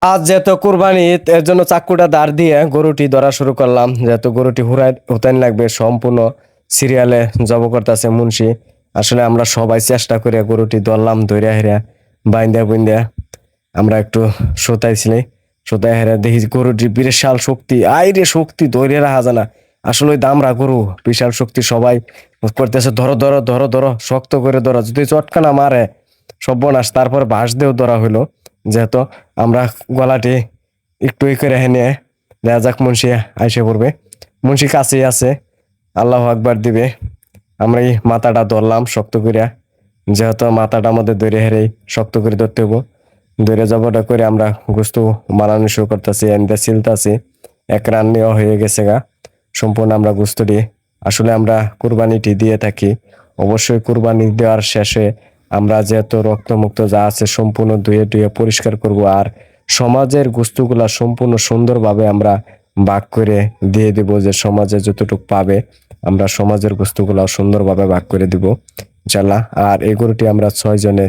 আজ যেহেতু কুরবানি ঈদ, এর জন্য চাকুটা দাঁড় দিয়ে গরুটি ধরা শুরু করলাম। যেহেতু গরুটি হুতাইন লাগবে, সম্পূর্ণ সিরিয়ালে জব করতেছে মুন্সি। আসলে আমরা সবাই চেষ্টা করে গরুটি ধরলাম, ধরে হেরে বাইন্দা বুইন্দা আমরা একটু সোতাইছিলি। সোতাই হেরে দেখি গরুটি বিশাল শক্তি, আইরে শক্তি ধরে রাখা জানা। আসলে ওই দামরা গরু বিশাল শক্তি, সবাই করতেছে ধরো ধরো ধরো ধরো, শক্ত করে ধরো, যদি চটকানা মারে সর্বনাশ। তারপর বাঁশ দিয়েও ধরা হইলো, যেহেতু আমরা গলাটি একটু করে হেনে দেখা যাক মুন্সি আইসে পড়বে। মুন্সি কাছেই আছে, আল্লাহ আকবার দিবে। আমরা এই মাথাটা ধরলাম শক্ত করিয়া, যেহেতু মাথাটা আমাদের ধরে হেরে শক্ত করে ধরতে হবো। ধরে যাবোটা করে আমরা গোস্ত বানানো শুরু করতেছি, এনতে সিলতাছি। এক রান নেওয়া হয়ে গেছে গা সম্পূর্ণ। আমরা গোস্তটি আসলে আমরা কুরবানিটি দিয়ে থাকি। অবশ্যই কুরবানি দেওয়ার শেষে আমরা যেহেতু রক্তমুক্ত যা আছে সম্পূর্ণ ধুয়ে ধুয়ে পরিষ্কার করব, আর সমাজের গোস্তগুলা সম্পূর্ণ সুন্দরভাবে আমরা ভাগ করে দিয়ে দিব, যে সমাজে যতটুকু পাবে আমরা সমাজের গোস্তগুলা সুন্দরভাবে ভাগ করে দিব ইনশাল্লাহ। আর এই গরুটি আমরা 6 জনে